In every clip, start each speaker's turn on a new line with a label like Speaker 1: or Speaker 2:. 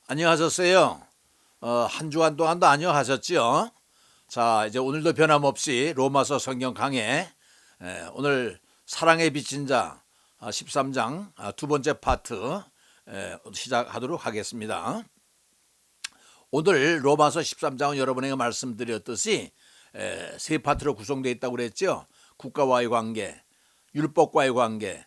Speaker 1: 안녕하셨어요? 한 주간 동안도 안녕하셨지요? 자, 이제 오늘도 변함없이 로마서 성경 강해. 오늘 사랑에 비친 자 13장 두 번째 파트 시작하도록 하겠습니다. 오늘 로마서 13장은 여러분에게 말씀드렸듯이 세 파트로 구성되어 있다고 그랬죠. 국가와의 관계, 율법과의 관계,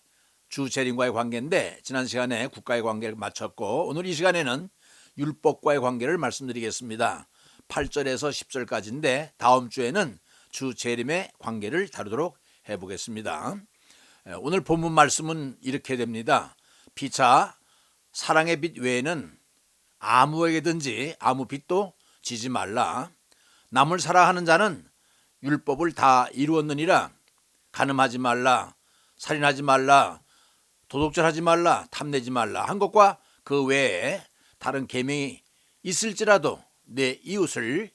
Speaker 1: 주 재림과의 관계인데 지난 시간에 국가의 관계를 마쳤고 오늘 이 시간에는 율법과의 관계를 말씀드리겠습니다. 8절에서 10절까지인데 다음 주에는 주 재림의 관계를 다루도록 해보겠습니다. 오늘 본문 말씀은 이렇게 됩니다. 피차 사랑의 빛 외에는 아무에게든지 아무 빚도 지지 말라. 남을 사랑하는 자는 율법을 다 이루었느니라. 간음하지 말라, 살인하지 말라, 도둑질하지 말라, 탐내지 말라 한 것과 그 외에 다른 계명이 있을지라도 내 이웃을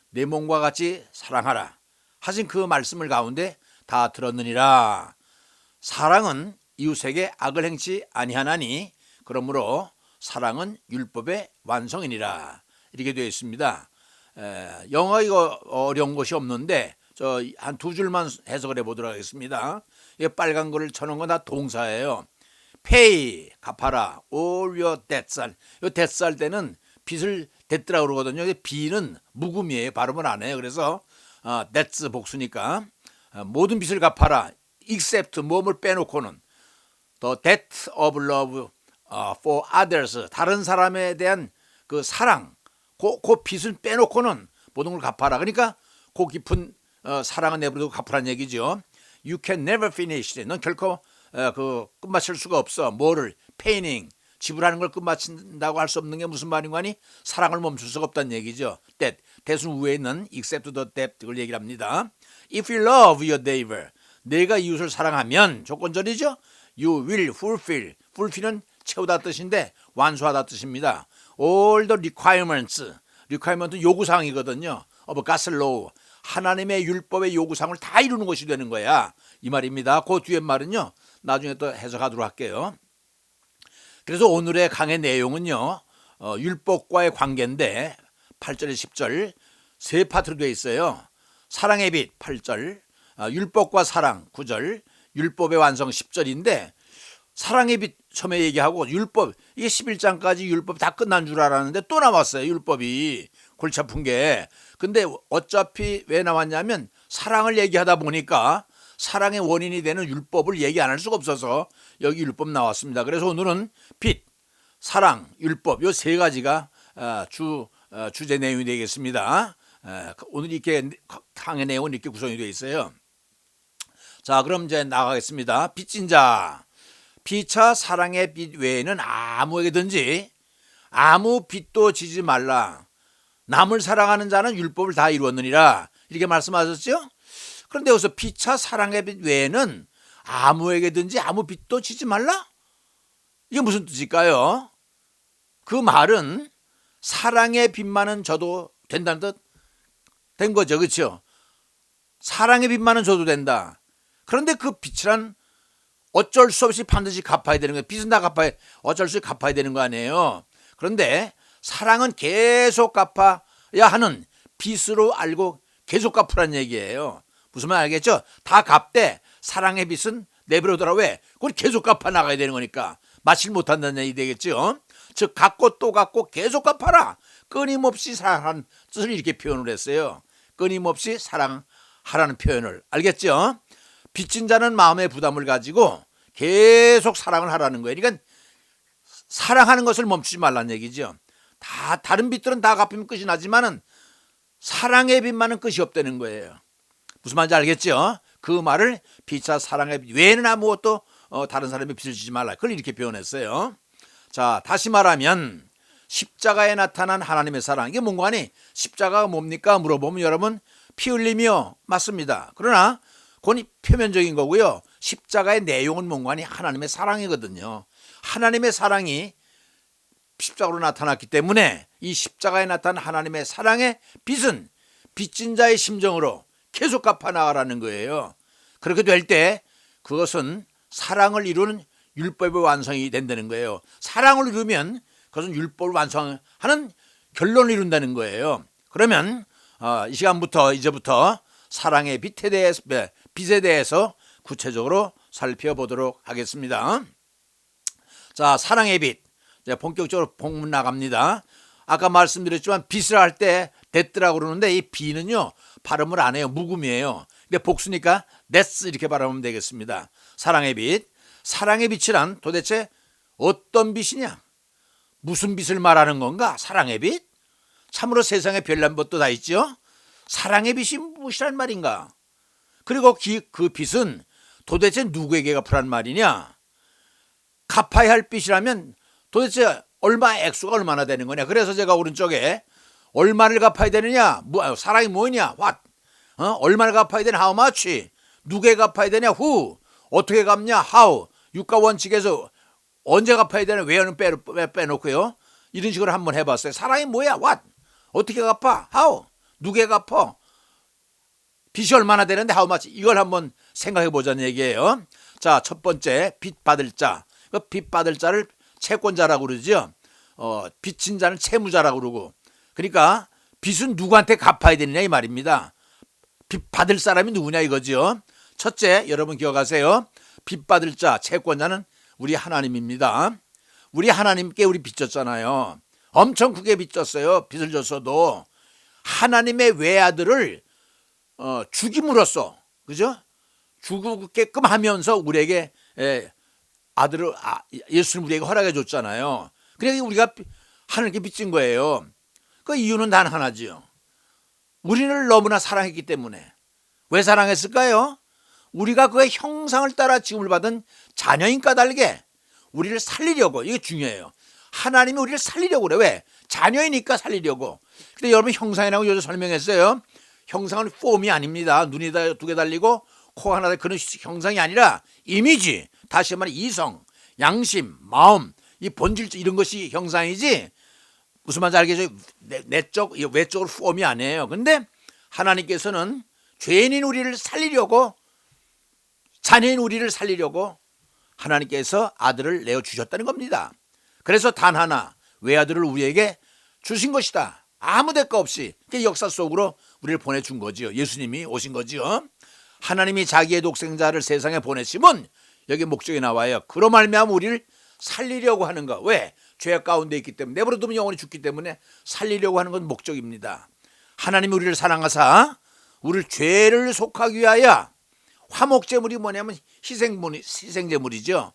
Speaker 1: 내 몸과 같이 사랑하라 하신 그 말씀을 가운데 다 들었느니라. 사랑은 이웃에게 악을 행치 아니하나니 그러므로 사랑은 율법의 완성이니라. 이렇게 되어 있습니다. 영어 이거 어려운 것이 없는데 저 한 두 줄만 해석을 해보도록 하겠습니다. 이 빨간 거를 쳐놓은 건 다 동사예요. pay 갚아라, all your debts. 이 debts 할 때는 빚을 댔더라 그러거든요. B는 묵음이에요. 발음을 안 해요. 그래서 debts 복수니까 모든 빚을 갚아라, except 몸을 빼놓고는 the debt of love for others. 다른 사람에 대한 그 사랑, 그 빚을 빼놓고는 모든 걸 갚아라. 그러니까 그 깊은 사랑은 내버려두고 갚으라는 얘기죠. You can never finish. 넌 결코 그 끝마칠 수가 없어. 뭐를? paying, 지불하는 걸 끝마친다고 할 수 없는 게 무슨 말인가 하니 사랑을 멈출 수가 없다는 얘기죠. debt, 대순 위에 있는 except the debt 그걸 얘기를 합니다. If you love your neighbor, 내가 이웃을 사랑하면 조건절이죠. You will fulfill, fulfill은 채우다 뜻인데 완수하다 뜻입니다. All the requirements, requirement은 요구사항이거든요. of God's law, 하나님의 율법의 요구사항을 다 이루는 것이 되는 거야. 이 말입니다. 그 뒤에 말은요 나중에 또 해석하도록 할게요. 그래서 오늘의 강의 내용은요 율법과의 관계인데 8절에 10절 세 파트로 되어 있어요. 사랑의 빛 8절, 율법과 사랑 9절, 율법의 완성 10절인데 사랑의 빛 처음에 얘기하고 율법, 이게 11장까지 율법 다 끝난 줄 알았는데 또 나왔어요. 율법이 골치 아픈 게. 근데 어차피 왜 나왔냐면 사랑을 얘기하다 보니까 사랑의 원인이 되는 율법을 얘기 안 할 수가 없어서 여기 율법 나왔습니다. 그래서 오늘은 빛, 사랑, 율법 이 세 가지가 주제 내용이 되겠습니다. 오늘 이렇게 강의 내용은 이렇게 구성이 되어 있어요. 자, 그럼 이제 나가겠습니다. 빚진 자, 피차 사랑의 빚 외에는 아무에게든지 아무 빚도 지지 말라. 남을 사랑하는 자는 율법을 다 이루었느니라. 이렇게 말씀하셨죠? 그런데 여기서 피차 사랑의 빚 외에는 아무에게든지 아무 빚도 지지 말라? 이게 무슨 뜻일까요? 그 말은 사랑의 빚만은 져도 된다는 뜻 된 거죠. 그렇죠? 사랑의 빚만은 져도 된다. 그런데 그 빚이란 어쩔 수 없이 반드시 갚아야 되는 거예요. 빚은 다 갚아야, 어쩔 수 없이 갚아야 되는 거 아니에요. 그런데 사랑은 계속 갚아야 하는 빚으로 알고 계속 갚으라는 얘기예요. 무슨 말 알겠죠? 다 갚되 사랑의 빚은 내버려둬라. 왜? 그걸 계속 갚아 나가야 되는 거니까 마칠 못한다는 얘기 되겠죠. 즉 갚고 또 갚고 계속 갚아라. 끊임없이 사랑하는 뜻을 이렇게 표현을 했어요. 끊임없이 사랑하라는 표현을. 알겠죠? 빚진 자는 마음의 부담을 가지고 계속 사랑을 하라는 거예요. 그러니까 사랑하는 것을 멈추지 말라는 얘기죠. 다 다른 빚들은 다 갚으면 끝이 나지만은 사랑의 빚만은 끝이 없다는 거예요. 무슨 말인지 알겠죠? 그 말을 피차 사랑의 빚 외에는 아무것도 다른 사람의 빚을 지지 말라. 그걸 이렇게 표현했어요. 자, 다시 말하면 십자가에 나타난 하나님의 사랑, 이게 뭔가 하니 십자가가 뭡니까? 물어보면 여러분 피 흘리며 맞습니다. 그러나 그건 표면적인 거고요. 십자가의 내용은 뭔가 하니 하나님의 사랑이거든요. 하나님의 사랑이 십자가로 나타났기 때문에 이 십자가에 나타난 하나님의 사랑의 빚은 빚진 자의 심정으로 계속 갚아나가라는 거예요. 그렇게 될 때 그것은 사랑을 이루는 율법의 완성이 된다는 거예요. 사랑을 이루면 그것은 율법을 완성하는 결론을 이룬다는 거예요. 그러면 이 시간부터 이제부터 사랑의 빛에 대해서 구체적으로 살펴보도록 하겠습니다. 자, 사랑의 빛. 이제 본격적으로 본문 나갑니다. 아까 말씀드렸지만 빛을 할 때 됐더라고 그러는데 이 비는요 발음을 안 해요. 묵음이에요. 근데 복수니까 that's 이렇게 발음하면 되겠습니다. 사랑의 빛. 사랑의 빛이란 도대체 어떤 빛이냐? 무슨 빛을 말하는 건가? 사랑의 빛? 참으로 세상에 별난 것도 다 있죠. 사랑의 빛이 무엇이란 말인가? 그리고 그 빛은 도대체 누구에게 갚으란 말이냐? 갚아야 할 빛이라면 도대체 액수가 얼마나 되는 거냐? 그래서 제가 오른쪽에 얼마를 갚아야 되느냐? 사랑이 뭐냐? What? 얼마를 갚아야 되냐? How much? 누구에게 갚아야 되냐? Who? 어떻게 갚냐? How? 유가 원칙에서 언제 갚아야 되냐? where는 빼놓고요. 이런 식으로 한번 해봤어요. 사랑이 뭐야? What? 어떻게 갚아? How? 누구에게 갚아? 빚이 얼마나 되는데 how much? 이걸 한번 생각해 보자는 얘기예요. 자, 첫 번째 빚 받을 자. 빚 받을 자를 채권자라고 그러죠. 빚진 자는 채무자라고 그러고. 그러니까 빚은 누구한테 갚아야 되느냐 이 말입니다. 빚 받을 사람이 누구냐 이거죠. 첫째, 여러분 기억하세요. 빚 받을 자, 채권자는 우리 하나님입니다. 우리 하나님께 우리 빚졌잖아요. 엄청 크게 빚졌어요. 빚을 줬어도 하나님의 외아들을 죽임으로써, 그죠? 죽게끔 하면서 우리에게 예수님 우리에게 허락해 줬잖아요. 그래서 우리가 하나님께 빚진 거예요. 그 이유는 단 하나지요. 우리를 너무나 사랑했기 때문에. 왜 사랑했을까요? 우리가 그의 형상을 따라 지음을 받은 자녀인 까닭에 우리를 살리려고. 이게 중요해요. 하나님이 우리를 살리려고 그래. 왜? 자녀이니까 살리려고. 근데 여러분 형상이라고 요즘 설명했어요. 형상은 폼이 아닙니다. 눈이 두 개 달리고 코 하나 그런 형상이 아니라 이미지. 다시 말해 이성, 양심, 마음, 이 본질 이런 것이 형상이지. 무슨 말인지 알겠죠? 내적, 외적으로 폼이 아니에요. 근데 하나님께서는 죄인인 우리를 살리려고, 자녀인 우리를 살리려고 하나님께서 아들을 내어주셨다는 겁니다. 그래서 단 하나 외아들을 우리에게 주신 것이다. 아무 대가 없이 역사 속으로 우리를 보내준 거지요. 예수님이 오신 거지요. 하나님이 자기의 독생자를 세상에 보내시면 여기 목적이 나와요. 그로 말미암아 우리를 살리려고 하는 거. 왜? 죄악 가운데 있기 때문에, 내버려두면 영원히 죽기 때문에 살리려고 하는 건 목적입니다. 하나님이 우리를 사랑하사 우리를 죄를 속하기 위하여, 화목제물이 뭐냐면 희생제물이죠.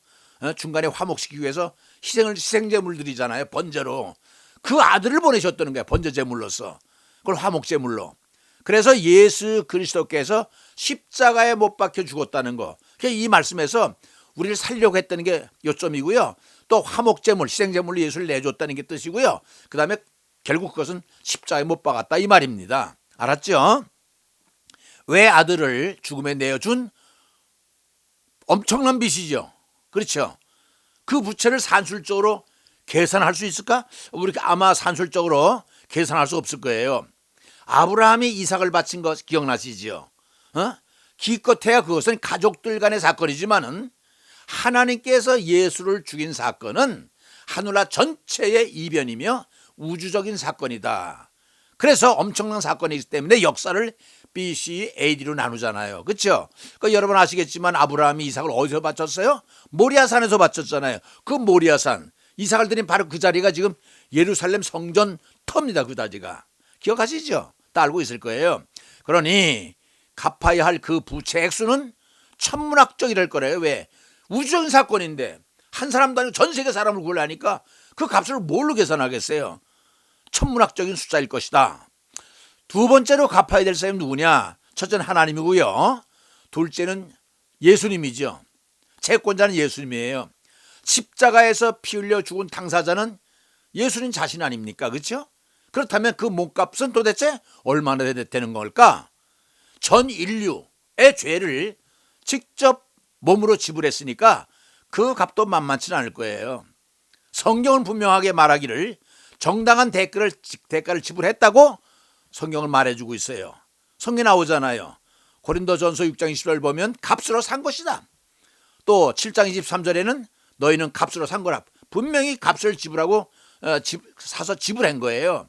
Speaker 1: 중간에 화목시키기 위해서 희생제물 드리잖아요. 번제로. 그 아들을 보내셨다는 거야. 번제제물로서. 그걸 화목제물로. 그래서 예수 그리스도께서 십자가에 못 박혀 죽었다는 거. 이 말씀에서 우리를 살리려고 했다는 게 요점이고요. 또 화목제물, 희생제물로 예수를 내줬다는 게 뜻이고요. 그 다음에 결국 그것은 십자가에 못 박았다 이 말입니다. 알았죠? 왜 아들을 죽음에 내어준 엄청난 빚이죠. 그렇죠? 그 부채를 산술적으로 계산할 수 있을까? 우리 아마 산술적으로 계산할 수 없을 거예요. 아브라함이 이삭을 바친 거 기억나시죠? 기껏해야 그것은 가족들 간의 사건이지만은 하나님께서 예수를 죽인 사건은 하늘나라 전체의 이변이며 우주적인 사건이다. 그래서 엄청난 사건이기 때문에 역사를 BC, AD로 나누잖아요. 그렇죠? 그러니까 여러분 아시겠지만 아브라함이 이삭을 어디서 바쳤어요? 모리아산에서 바쳤잖아요. 그 모리아산, 이삭을 드린 바로 그 자리가 지금 예루살렘 성전 터입니다. 그 자리가. 기억하시죠? 다 알고 있을 거예요. 그러니 갚아야 할 그 부채 액수는 천문학적이랄 거래요. 왜? 우주적인 사건인데 한 사람도 아니고 전 세계 사람을 구하려니까 그 값을 뭘로 계산하겠어요? 천문학적인 숫자일 것이다. 두 번째로 갚아야 될 사람이 누구냐? 첫째는 하나님이고요. 둘째는 예수님이죠. 채권자는 예수님이에요. 십자가에서 피 흘려 죽은 당사자는 예수님 자신 아닙니까? 그렇죠? 그렇다면 그 몸값은 도대체 얼마나 되는 걸까? 전 인류의 죄를 직접 몸으로 지불했으니까 그 값도 만만치 않을 거예요. 성경은 분명하게 말하기를 정당한 대가를 지불했다고 성경을 말해주고 있어요. 성경에 나오잖아요. 고린도전서 6장 20절 보면 값으로 산 것이다. 또 7장 23절에는 너희는 값으로 산 거라. 분명히 값을 지불하고 사서 지불한 거예요.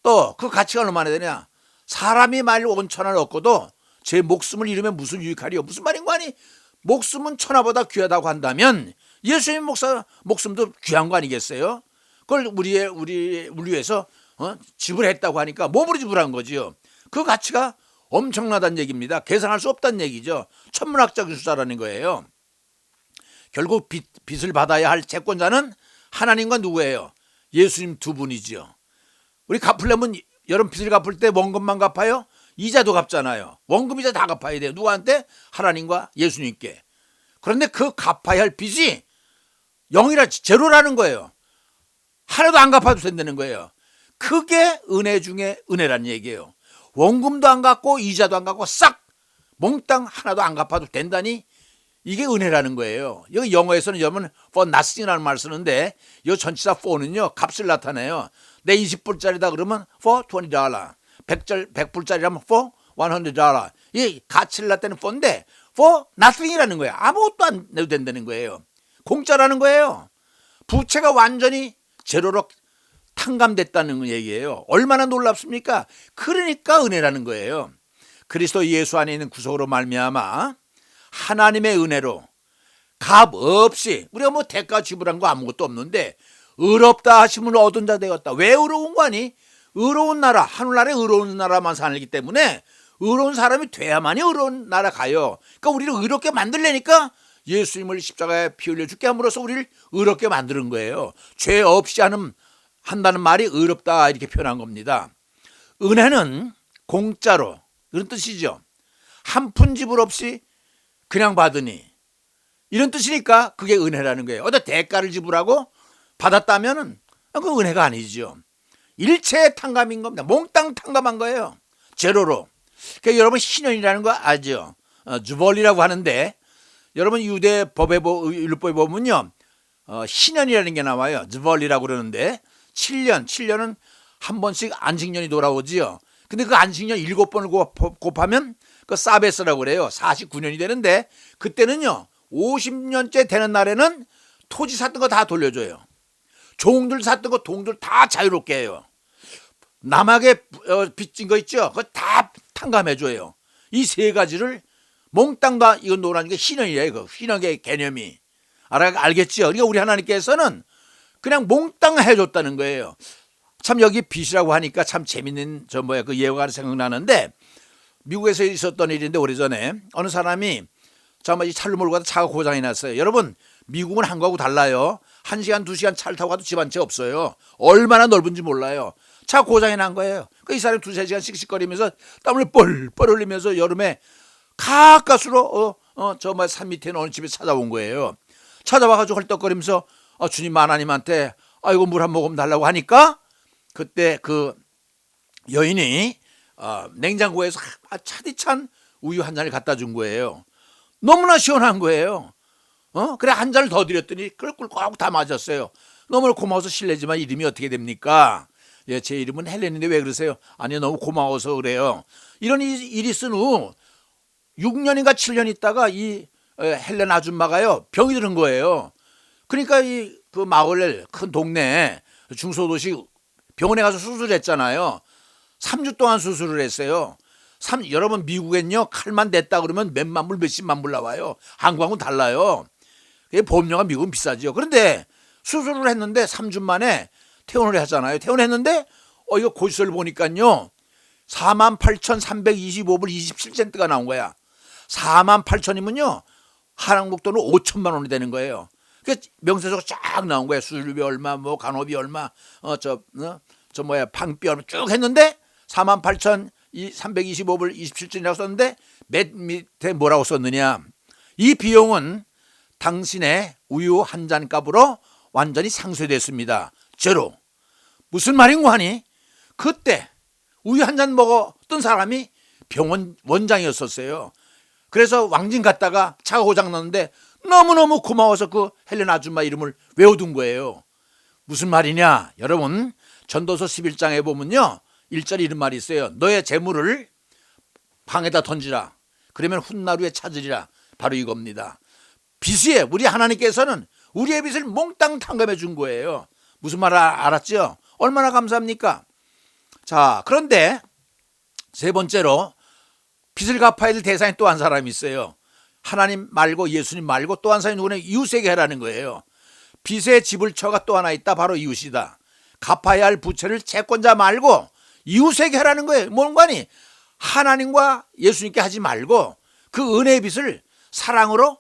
Speaker 1: 또 그 가치가 얼마나 되냐? 사람이 만일 5,000원을 얻고도 제 목숨을 잃으면 무슨 유익하리요? 무슨 말인 거 아니? 목숨은 천하보다 귀하다고 한다면 예수님 목숨도 귀한 거 아니겠어요? 그걸 우리 위해서 지불했다고 하니까 몸으로 지불한 거지요. 그 가치가 엄청나다는 얘기입니다. 계산할 수 없다는 얘기죠. 천문학적인 숫자라는 거예요. 결국 빚을 받아야 할 채권자는 하나님과 누구예요? 예수님 두 분이지요. 우리 갚으려면 여러분 빚을 갚을 때 원금만 갚아요? 이자도 갚잖아요. 원금 이자 다 갚아야 돼요. 누구한테? 하나님과 예수님께. 그런데 그 갚아야 할 빚이 0이라 제로라는 거예요. 하나도 안 갚아도 된다는 거예요. 그게 은혜 중에 은혜라는 얘기예요. 원금도 안 갚고 이자도 안 갚고 싹 몽땅 하나도 안 갚아도 된다니 이게 은혜라는 거예요. 여기 영어에서는 여러분 for nothing이라는 말을 쓰는데 이 전치사 for는요 값을 나타내요. 내 20불짜리다 그러면 for $20. 100불짜리라면 for $100. 이 가치를 나타내는 for인데 for nothing이라는 거예요. 아무것도 안 내도 된다는 거예요. 공짜라는 거예요. 부채가 완전히 제로로 탕감됐다는 얘기예요. 얼마나 놀랍습니까? 그러니까 은혜라는 거예요. 그리스도 예수 안에 있는 구속으로 말미암아 하나님의 은혜로 값 없이 우리가 뭐 대가 지불한 거 아무것도 없는데 의롭다 하심을 얻은 자 되었다. 왜 의로운 거 아니? 의로운 나라, 하늘나라에 의로운 나라만 살기 때문에 의로운 사람이 돼야만이 의로운 나라 가요. 그러니까 우리를 의롭게 만들려니까 예수님을 십자가에 피 흘려 죽게 함으로써 우리를 의롭게 만드는 거예요. 죄 없이 한다는 말이 의롭다 이렇게 표현한 겁니다. 은혜는 공짜로 이런 뜻이죠. 한 푼 지불 없이 그냥 받으니 이런 뜻이니까 그게 은혜라는 거예요. 어디 대가를 지불하고 받았다면은 그 은혜가 아니죠. 일체의 탕감인 겁니다. 몽땅 탕감한 거예요. 제로로. 그러니까 여러분 신현이라는 거 아죠? 주벌이라고 하는데 여러분 유대 율법에 보면요 신현이라는 게 나와요. 주벌이라고 그러는데 7년은 한 번씩 안식년이 돌아오지요. 근데 그 안식년 7번을 곱하면 그 사베스라고 그래요. 49년이 되는데 그때는요 50년째 되는 날에는 토지 샀던 거 다 돌려줘요. 종들 샀던 거 동들 다 자유롭게 해요. 남에게 빚진 거 있죠? 그거 다 탕감해줘요. 이 세 가지를 몽땅 다 이건 노라는 게 신현이에요. 그 신현의 개념이. 알겠죠? 그러니까 우리 하나님께서는 그냥 몽땅 해줬다는 거예요. 참 여기 빚이라고 하니까 참 재밌는 그 예화가 생각나는데 미국에서 있었던 일인데 오래전에 어느 사람이 이 차를 몰고 가다 차가 고장이 났어요. 여러분 미국은 한국하고 달라요. 1시간 2시간 차를 타고 가도 집 한 채 없어요. 얼마나 넓은지 몰라요. 차 고장이 난 거예요. 그 이 사람이 2-3시간 씩씩거리면서 땀을 뻘뻘 흘리면서 여름에 가까스로 산 밑에 있는 어느 집에 찾아온 거예요. 찾아와가지고 헐떡거리면서 주님 하나님한테 이거 물 한 모금 달라고 하니까 그때 그 여인이 냉장고에서 차디찬 우유 한 잔을 갖다 준 거예요. 너무나 시원한 거예요. 그래 한 잔을 더 드렸더니 그걸 꿀꺽 다 맞았어요. 너무 고마워서 실례지만 이름이 어떻게 됩니까? 예, 제 이름은 헬렌인데 왜 그러세요? 아니요 너무 고마워서 그래요. 이런 일이 있은 후 6년인가 7년 있다가 이 헬렌 아줌마가요 병이 드는 거예요. 그러니까 그 마을 큰 동네 중소도시 병원에 가서 수술했잖아요. 3주 동안 수술을 했어요. 여러분 미국엔요 칼만 냈다 그러면 몇만 불 몇십만 불 나와요. 한국하고는 달라요. 보험료가 미국은 비싸죠. 그런데 수술을 했는데 3주 만에 퇴원을 하잖아요. 퇴원했는데 이거 고지서를 보니까요 48,325불 27센트가 나온 거야. 48,000이면요 한국 돈으로 5천만 원이 되는 거예요. 명세서가 쫙 나온 거예요. 수술비 얼마, 뭐 간호비 얼마, 방비 얼마 쭉 했는데 48,325불 27센트라고 썼는데 맨 밑에 뭐라고 썼느냐? 이 비용은 당신의 우유 한 잔 값으로 완전히 상쇄됐습니다. 제로. 무슨 말인고 하니? 그때 우유 한 잔 먹었던 사람이 병원 원장이었었어요. 그래서 왕진 갔다가 차가 고장 났는데 너무너무 고마워서 그 헬렌 아줌마 이름을 외워둔 거예요. 무슨 말이냐? 여러분 전도서 11장에 보면요 1절에 이런 말이 있어요. 너의 재물을 방에다 던지라. 그러면 훗날 후에 찾으리라. 바로 이겁니다. 빚이에요. 우리 하나님께서는 우리의 빚을 몽땅 탕감해 준 거예요. 무슨 말 알았죠? 얼마나 감사합니까? 자, 그런데 세 번째로 빚을 갚아야 될 대상이 또 한 사람이 있어요. 하나님 말고 예수님 말고 또 한 사람이 누구냐? 이웃에게 하라는 거예요. 빚의 지불처가 또 하나 있다. 바로 이웃이다. 갚아야 할 부채를 채권자 말고 이웃에게 하라는 거예요. 뭔가니? 하나님과 예수님께 하지 말고 그 은혜의 빚을 사랑으로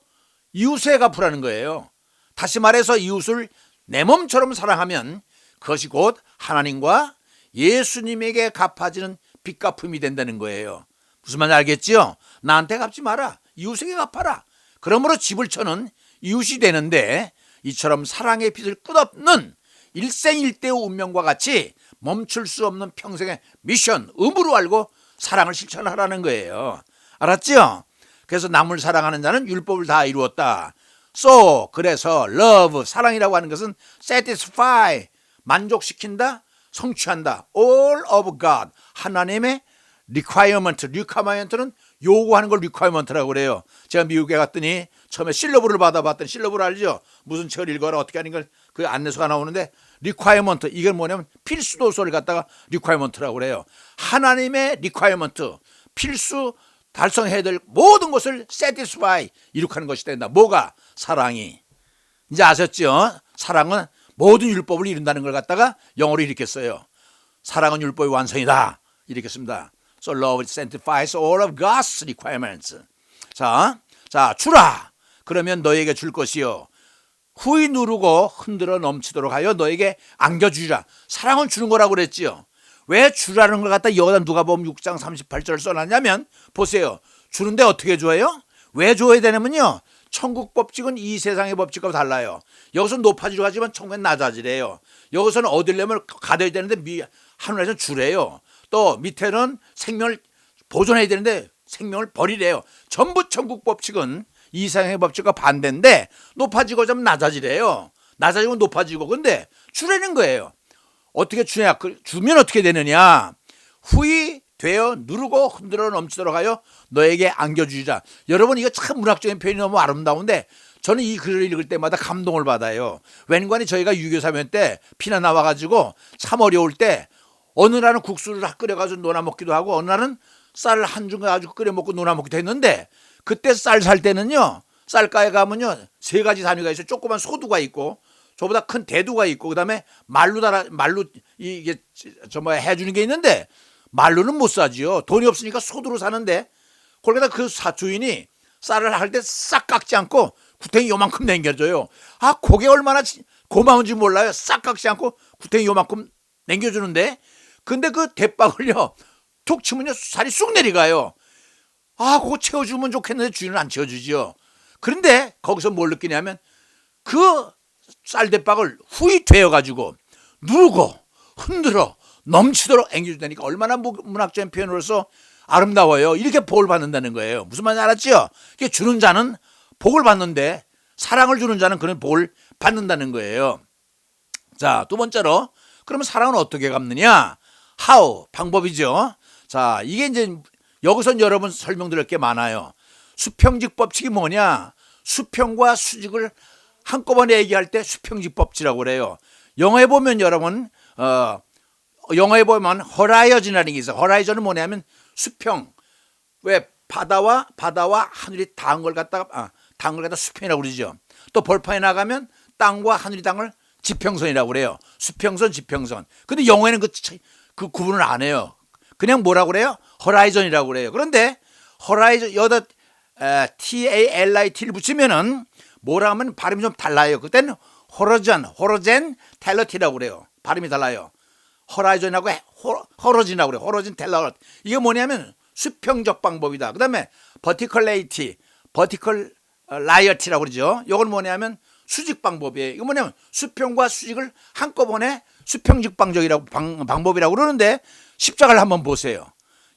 Speaker 1: 이웃에 갚으라는 거예요. 다시 말해서 이웃을 내 몸처럼 사랑하면 그것이 곧 하나님과 예수님에게 갚아지는 빚갚음이 된다는 거예요. 무슨 말인지 알겠지요? 나한테 갚지 마라. 이웃에게 갚아라. 그러므로 지불처는 이웃이 되는데 이처럼 사랑의 빚을 끝없는 일생일대의 운명과 같이 멈출 수 없는 평생의 미션, 의무로 알고 사랑을 실천하라는 거예요. 알았죠? 그래서 남을 사랑하는 자는 율법을 다 이루었다. So, 그래서 love, 사랑이라고 하는 것은 satisfy, 만족시킨다, 성취한다. all of God, 하나님의 requirement는 요구하는 걸 requirement라고 그래요. 제가 미국에 갔더니 처음에 실러블을 받아봤더니, 실러블 알죠? 무슨 책을 읽어라 어떻게 하는 걸 그 안내서가 나오는데 requirement, 이게 뭐냐면 필수도서를 갖다가 requirement라고 그래요. 하나님의 requirement, 필수 달성해야 될 모든 것을 satisfy, 이룩하는 것이 된다. 뭐가? 사랑이. 이제 아셨죠? 사랑은 모든 율법을 이룬다는 걸 갖다가 영어로 이렇게 써요. 사랑은 율법의 완성이다. 이렇게 씁니다. So love sanctifies all of God's requirements. 자, 주라. 그러면 너에게 줄 것이요. 후히 누르고 흔들어 넘치도록 하여 너에게 안겨주리라. 사랑은 주는 거라고 그랬지요. 왜 주라는 걸 갖다 여기다 누가복음 6장 38절을 써놨냐면 보세요. 주는데 어떻게 줘요? 왜 줘야 되냐면요. 천국 법칙은 이 세상의 법칙과 달라요. 여기서 높아지려 하지만 천국은 낮아지래요. 여기서는 얻으려면 가둬야 되는데 하늘에서는 주래요. 또 밑에는 생명을 보존해야 되는데 생명을 버리래요. 전부 천국 법칙은 이 세상의 법칙과 반대인데 높아지고 좀 낮아지래요. 낮아지고 높아지고. 근데 주라는 거예요. 어떻게 주냐? 주면 어떻게 되느냐? 후히 되어 누르고 흔들어 넘치도록 하여 너에게 안겨주리라. 여러분, 이거 참 문학적인 표현이 너무 아름다운데 저는 이 글을 읽을 때마다 감동을 받아요. 웬관이 저희가 유교사면 때 피난 나와가지고 참 어려울 때 어느 날은 국수를 끓여가지고 논아 먹기도 하고 어느 날은 쌀을 한 줌 가지고 끓여 먹고 논아 먹기도 했는데 그때 쌀 살 때는요, 쌀가에 가면요 3가지 단위가 있어요. 조그만 소두가 있고 저보다 큰 대두가 있고 그다음에 말루 이게 해주는 게 있는데 말루는 못 사지요. 돈이 없으니까 소두로 사는데 거기다 그 주인이 쌀을 할 때 싹 깎지 않고 구탱이 요만큼 남겨줘요. 아, 그게 얼마나 고마운지 몰라요. 싹 깎지 않고 구탱이 요만큼 남겨주는데 근데 그 대박을요 툭 치면요 살이 쑥 내려가요. 아, 그거 채워주면 좋겠는데 주인은 안 채워주지요. 그런데 거기서 뭘 느끼냐면 그 쌀대박을 후이 되어가지고 누르고 흔들어 넘치도록 앵겨준다니까 얼마나 문학적인 표현으로서 아름다워요. 이렇게 복을 받는다는 거예요. 무슨 말인지 알았죠? 주는 자는 복을 받는데 사랑을 주는 자는 그런 복을 받는다는 거예요. 자, 두 번째로 그러면 사랑은 어떻게 갚느냐? How, 방법이죠. 자, 이게 이제 여기서 여러분 설명드릴 게 많아요. 수평직 법칙이 뭐냐? 수평과 수직을 한꺼번에 얘기할 때 수평직 법칙이라고 그래요. 영어에 보면 여러분 영어에 보면 호라이즌이라는 게 있어요. 호라이즌은 뭐냐면 수평. 왜 바다와 하늘이 닿은 걸 갖다가 수평이라고 그러죠. 또 벌판에 나가면 땅과 하늘이 닿은 걸 지평선이라고 그래요. 수평선, 지평선. 근데 영어에는 그 구분을 안 해요. 그냥 뭐라고 그래요? 호라이즌이라고 그래요. 그런데 호라이즌 여기다 TALIT를 붙이면은 뭐라 하면 발음이 좀 달라요. 그때는 호로젠 텔러티라고 그래요. 발음이 달라요. 호라이즌하고 호로진이라고 그래요. 호로진 텔러. 이게 뭐냐면 수평적 방법이다. 그다음에 버티컬레이티, 버티컬 라이어티라고 그러죠. 이건 뭐냐면 수직 방법이에요. 이거 뭐냐면 수평과 수직을 한꺼번에 수평직 방법이라고 그러는데 십자가를 한번 보세요.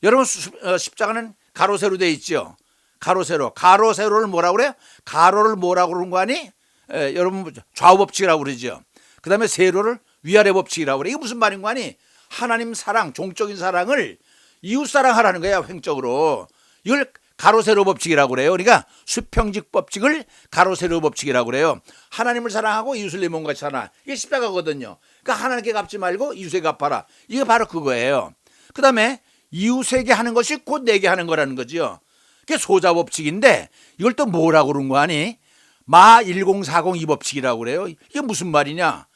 Speaker 1: 여러분 십자가는 가로 세로 돼 있죠. 가로세로를 뭐라고 그래요? 가로를 뭐라고 그러는 거 아니? 여러분 좌우 법칙이라고 그러죠. 그다음에 세로를 위아래 법칙이라고 그래. 이게 무슨 말인 거 아니? 하나님 사랑, 종적인 사랑을 이웃 사랑하라는 거야, 횡적으로. 이걸 가로 세로 법칙이라고 그래요. 그러니까 수평직 법칙을 가로 세로 법칙이라고 그래요. 하나님을 사랑하고 이웃을 내 몸같이 사랑하라. 이게 십자가거든요. 그러니까 하나님께 갚지 말고 이웃에게 갚아라. 이게 바로 그거예요. 그 다음에 이웃에게 하는 것이 곧 내게 하는 거라는 거죠. 그게 소자 법칙인데 이걸 또 뭐라고 그런 거 아니? 마 1040 법칙이라고 그래요. 이게 무슨 말이냐?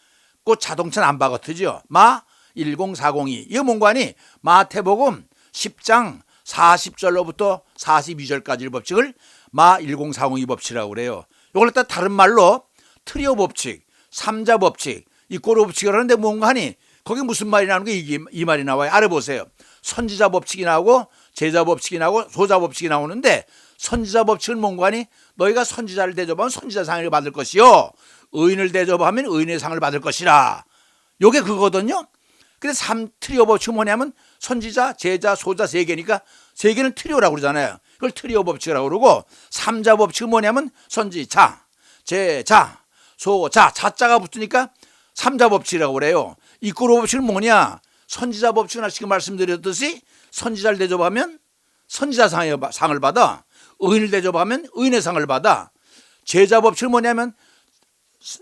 Speaker 1: 곧 자동차 남바 같으죠. 마 10402. 이게 뭔가 하니? 마태복음 10장 40절로부터 42절까지의 법칙을 마 1040 법칙이라고 그래요. 이걸 또 다른 말로 트리오 법칙, 삼자 법칙, 이꼬르 법칙을 하는데 뭔가 하니? 거기 무슨 말이 나오는 게 이 말이 나와요. 알아보세요. 선지자 법칙이 나오고 제자 법칙이 나오고 소자 법칙이 나오는데 선지자 법칙은 뭔가 하니? 너희가 선지자를 대접하면 선지자 상을 받을 것이요 의인을 대접하면 의인의 상을 받을 것이라. 요게 그거거든요. 근데 3트리오 법칙은 뭐냐면 선지자, 제자, 소자 세 개니까 세 개는 트리오라고 그러잖아요. 그걸 트리오 법칙이라고 그러고 삼자 법칙은 뭐냐면 선지자, 제자, 소자, 자자가 붙으니까 삼자 법칙이라고 그래요. 이꼬르 법칙은 뭐냐? 선지자 법칙은 아까 말씀드렸듯이 선지자를 대접하면 선지자 상을 받아, 의인을 대접하면 의인의 상을 받아. 제자 법칙은 뭐냐면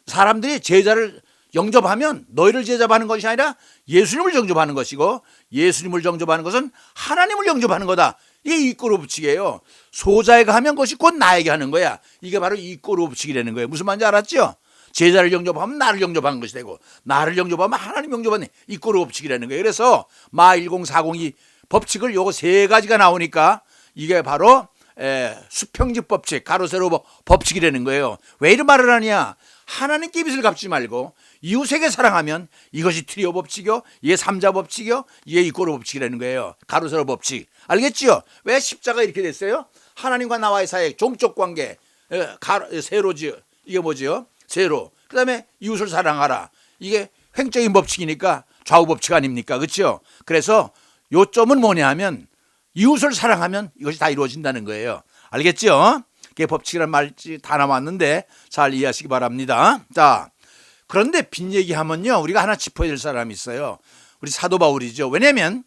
Speaker 1: 사람들이 제자를 영접하면 너희를 제접하는 것이 아니라 예수님을 영접하는 것이고 예수님을 영접하는 것은 하나님을 영접하는 거다. 이게 이꼬르 법칙이에요. 소자에게 하면 그것이 곧 나에게 하는 거야. 이게 바로 이꼬르 법칙이라는 거예요. 무슨 말인지 알았죠? 제자를 영접하면 나를 영접하는 것이 되고 나를 영접하면 하나님 영접하는 이꼬르 법칙이라는 거예요. 그래서 마 1040이 법칙을 요거 세 가지가 나오니까 이게 바로 수평직 법칙, 가로 세로 법칙이라는 거예요. 왜 이런 말을 하냐? 하나님께 빚을 갚지 말고 이웃에게 사랑하면 이것이 트리오 법칙이요, 이게 삼자 법칙이요, 이게 이꼬르 법칙이라는 거예요. 가로 세로 법칙. 알겠지요? 왜 십자가 이렇게 됐어요? 하나님과 나와의 사이 종족 관계, 세로지. 이게 뭐지요? 세로. 그 다음에 이웃을 사랑하라. 이게 횡적인 법칙이니까 좌우 법칙 아닙니까? 그렇죠? 그래서 요점은 뭐냐 하면 이웃을 사랑하면 이것이 다 이루어진다는 거예요. 알겠죠? 그게 법칙이란 말이 다 나왔는데 잘 이해하시기 바랍니다. 자, 그런데 빚 얘기하면요, 우리가 하나 짚어야 될 사람이 있어요. 우리 사도 바울이죠. 왜냐하면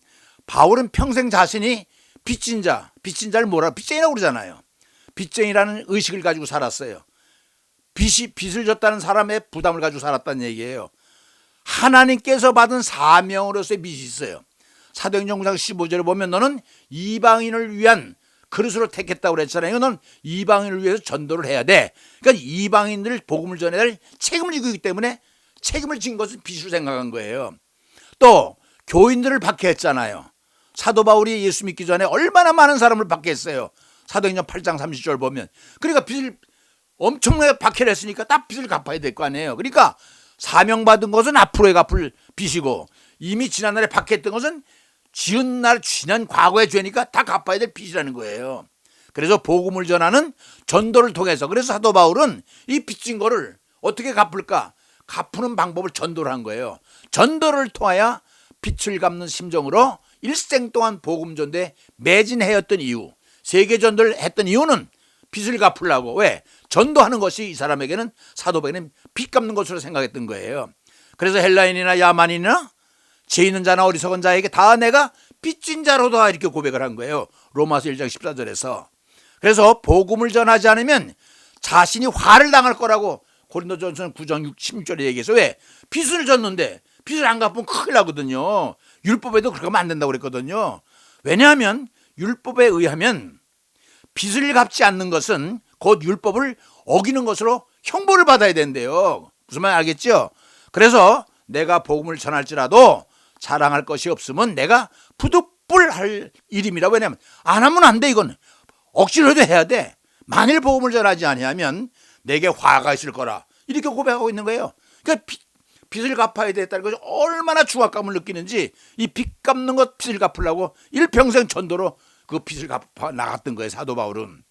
Speaker 1: 바울은 평생 자신이 빚진 자를 뭐라 빚쟁이라고 그러잖아요. 빚쟁이라는 의식을 가지고 살았어요. 빚을 졌다는 사람의 부담을 가지고 살았다는 얘기예요. 하나님께서 받은 사명으로서의 빚이 있어요. 사도행전 9장 15절에 보면 너는 이방인을 위한 그릇으로 택했다고 그랬잖아요. 너는 이방인을 위해서 전도를 해야 돼. 그러니까 이방인들 복음을 전해야 될 책임을 지고 있기 때문에 책임을 진 것은 빚으로 생각한 거예요. 또 교인들을 박해했잖아요. 사도 바울이 예수 믿기 전에 얼마나 많은 사람을 박해했어요. 사도행전 8장 30절 보면. 그러니까 빚을 엄청나게 박해를 했으니까 딱 빚을 갚아야 될 거 아니에요. 그러니까 사명받은 것은 앞으로의 갚을 빚이고 이미 지난날에 박해했던 것은 지난 과거의 죄니까 다 갚아야 될 빚이라는 거예요. 그래서 복음을 전하는 전도를 통해서, 그래서 사도 바울은 이 빚진 거를 어떻게 갚을까? 갚는 방법을 전도를 한 거예요. 전도를 통하여 빚을 갚는 심정으로 일생 동안 복음 전도에 매진해였던 이유, 세계 전도를 했던 이유는 빚을 갚으려고. 왜? 전도하는 것이 이 사람에게는, 사도 바울에게는 빚 갚는 것으로 생각했던 거예요. 그래서 헬라인이나 야만인이나 죄 있는 자나 어리석은 자에게 다 내가 빚진 자로다 이렇게 고백을 한 거예요. 로마서 1장 14절에서. 그래서 복음을 전하지 않으면 자신이 화를 당할 거라고 고린도전서 9장 16절에 얘기해서, 왜? 빚을 졌는데 빚을 안 갚으면 큰일 나거든요. 율법에도 그렇게 하면 안 된다고 그랬거든요. 왜냐하면 율법에 의하면 빚을 갚지 않는 것은 곧 율법을 어기는 것으로 형벌을 받아야 된대요. 무슨 말 알겠죠? 그래서 내가 복음을 전할지라도 자랑할 것이 없으면 내가 부득불할 일임이라. 왜냐하면 안 하면 안 돼. 이건 억지로 해도 해야 돼. 만일 복음을 전하지 아니하면 내게 화가 있을 거라 이렇게 고백하고 있는 거예요. 그러니까 빚을 갚아야 되겠다는 것이 얼마나 중압감을 느끼는지 이 빚 갚는 것, 빚을 갚으려고 일평생 전도로 그 빚을 갚아 나갔던 거예요. 사도 바울은.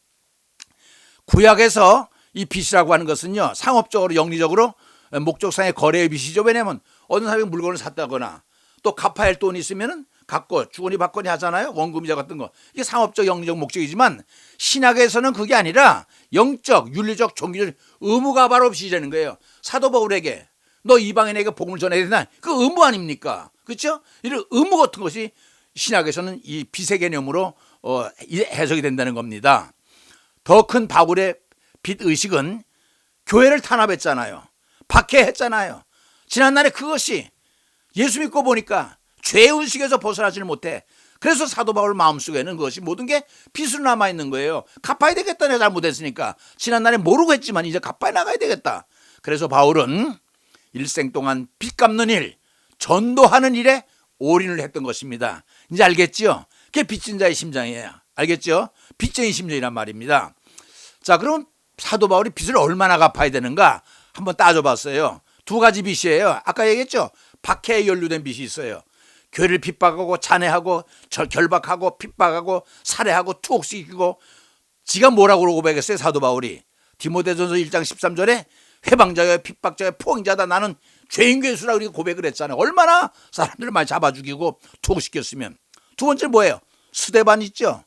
Speaker 1: 구약에서 이 빚이라고 하는 것은요, 상업적으로 영리적으로 목적상의 거래의 빚이죠. 왜냐하면 어느 사람이 물건을 샀다거나 또 갚아야 할 돈이 있으면 갚고 주거니 받거니 하잖아요. 원금이자 같은 거. 이게 상업적 영리적 목적이지만 신학에서는 그게 아니라 영적, 윤리적, 종교적 의무가 바로 빚이라는 거예요. 사도 바울에게 너 이방인에게 복음을 전해야 된다. 그 의무 아닙니까? 그렇죠? 이런 의무 같은 것이 신학에서는 이 빚의 개념으로 해석이 된다는 겁니다. 더 큰 바울의 빛 의식은 교회를 탄압했잖아요. 박해했잖아요. 지난날에 그것이 예수 믿고 보니까 죄의 의식에서 벗어나지를 못해. 그래서 사도 바울 마음속에는 그것이 모든 게 빚으로 남아있는 거예요. 갚아야 되겠다, 내가 잘못했으니까. 지난날에 모르고 했지만 이제 갚아 나가야 되겠다. 그래서 바울은 일생 동안 빚 갚는 일, 전도하는 일에 올인을 했던 것입니다. 이제 알겠죠? 그게 빚진 자의 심정이에요. 알겠죠? 빚쟁이 심정이란 말입니다. 자, 그럼 사도 바울이 빚을 얼마나 갚아야 되는가 한번 따져봤어요. 두 가지 빚이에요. 아까 얘기했죠? 박해에 연루된 빚이 있어요. 교회를 핍박하고 잔해하고 결박하고 핍박하고 살해하고 투옥시키고, 지가 뭐라고 고백했어요, 사도 바울이? 디모데전서 1장 13절에 회방자여 핍박자여 포항자다, 나는 죄인 괴수라 그렇게 고백을 했잖아요. 얼마나 사람들을 많이 잡아 죽이고 투옥시켰으면. 두 번째 뭐예요? 스데반 있죠?